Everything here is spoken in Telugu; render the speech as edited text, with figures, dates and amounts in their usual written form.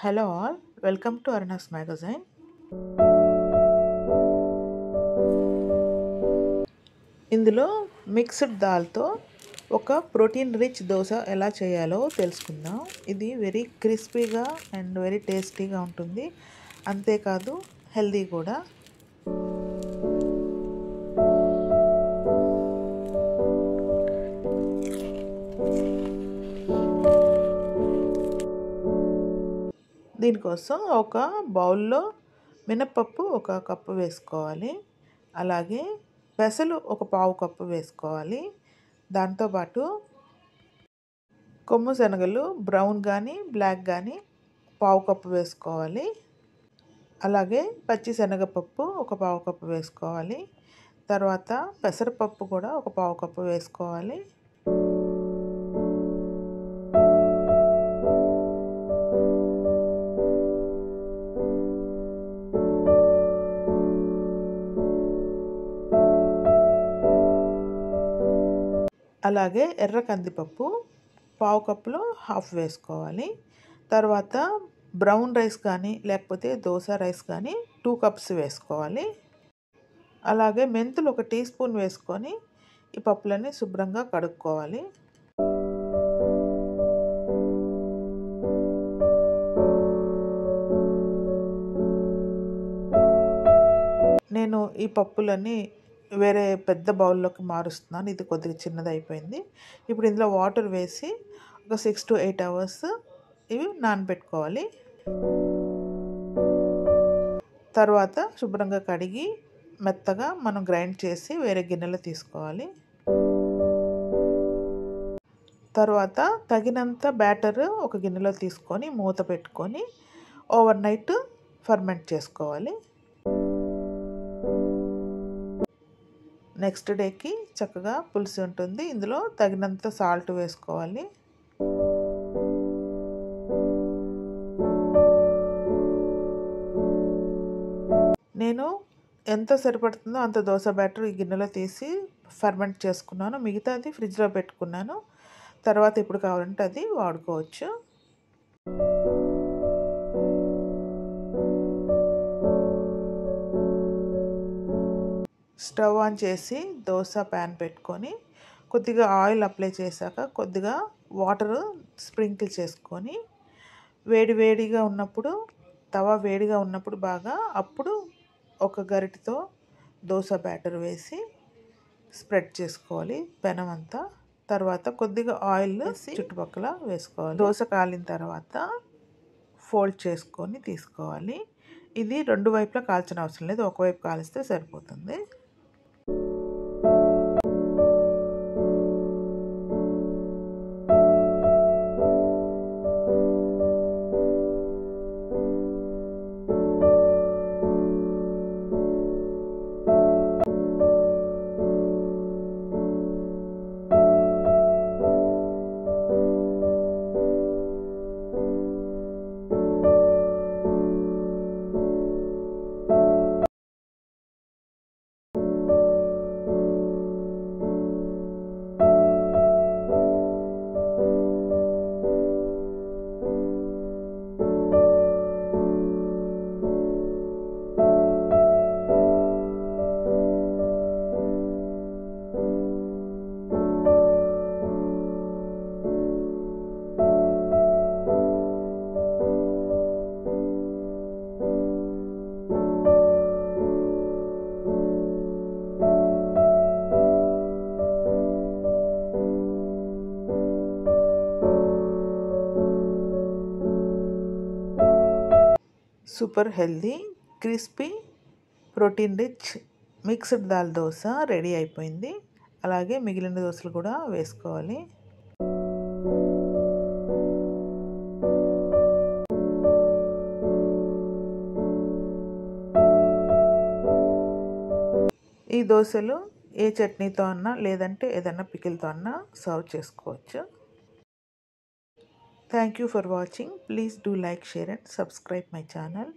Hello all, welcome to Arna's magazine. ఇందులో మిక్స్డ్ దాల్తో ఒక ప్రోటీన్ రిచ్ దోశ ఎలా చేయాలో తెలుసుకుందాం. ఇది వెరీ క్రిస్పీగా అండ్ వెరీ టేస్టీగా ఉంటుంది. అంతేకాదు హెల్దీ కూడా. దీనికోసం ఒక బౌల్లో మినపప్పు ఒక కప్పు వేసుకోవాలి. అలాగే పెసలు ఒక పావు కప్పు వేసుకోవాలి. దాంతోపాటు కొమ్ము శనగలు బ్రౌన్ కానీ బ్లాక్ కానీ పావు కప్పు వేసుకోవాలి. అలాగే పచ్చి శనగపప్పు ఒక పావు కప్పు వేసుకోవాలి. తర్వాత పెసరపప్పు కూడా ఒక పావు కప్పు వేసుకోవాలి. అలాగే ఎర్ర కందిపప్పు పావు కప్పులో హాఫ్ వేసుకోవాలి. తర్వాత బ్రౌన్ రైస్ కానీ లేకపోతే దోశ రైస్ కానీ 2 కప్స్ వేసుకోవాలి. అలాగే మెంతులు 1 టీ స్పూన్ వేసుకొని ఈ పప్పులని శుభ్రంగా కడుక్కోవాలి. నేను ఈ పప్పులని వేరే పెద్ద బౌల్లోకి మారుస్తున్నాను. ఇది కొద్దిగా చిన్నది అయిపోయింది. ఇప్పుడు ఇందులో వాటర్ వేసి ఒక 6 to 8 అవర్స్ ఇవి నానబెట్టుకోవాలి. తర్వాత శుభ్రంగా కడిగి మెత్తగా మనం గ్రైండ్ చేసి వేరే గిన్నెలో తీసుకోవాలి. తర్వాత తగినంత బ్యాటర్ ఒక గిన్నెలో తీసుకొని మూత పెట్టుకొని ఓవర్ నైట్ ఫర్మెంట్ చేసుకోవాలి. నెక్స్ట్ డేకి చక్కగా పులిసి ఉంటుంది. ఇందులో తగినంత సాల్ట్ వేసుకోవాలి. నేను ఎంత సరిపడుతుందో అంత దోశ బ్యాటర్ ఈ గిన్నెలో తీసి ఫర్మెంట్ చేసుకున్నాను. మిగతాది ఫ్రిడ్జ్లో పెట్టుకున్నాను. తర్వాత ఇప్పుడు కావాలంటే అది వాడుకోవచ్చు. స్టవ్ ఆన్ చేసి దోశ ప్యాన్ పెట్టుకొని కొద్దిగా ఆయిల్ అప్లై చేశాక కొద్దిగా వాటర్ స్ప్రింకిల్ చేసుకొని వేడిగా ఉన్నప్పుడు తవా వేడిగా ఉన్నప్పుడు బాగా అప్పుడు ఒక గరిటెతో దోశ బ్యాటర్ వేసి స్ప్రెడ్ చేసుకోవాలి పెనం అంతా. తర్వాత కొద్దిగా ఆయిల్ వేసి చుట్టుపక్కల వేసుకోవాలి. దోశ కాలిన తర్వాత ఫోల్డ్ చేసుకొని తీసుకోవాలి. ఇది 2 వైపులా కాల్చిన అవసరం లేదు, ఒకవైపు కాలిస్తే సరిపోతుంది. Super healthy crispy protein rich mixed dal dosa ready అయిపోయింది. అలాగే మిగిలిన దోశలు కూడా వేసుకోవాలి. ఈ దోశలు ఏ చట్నీతో అన్నా లేదంటే ఏదన్నా పికిల్తో అన్నా సర్వ్ చేసుకోవచ్చు. Thank you for watching. Please do like, share and subscribe my channel.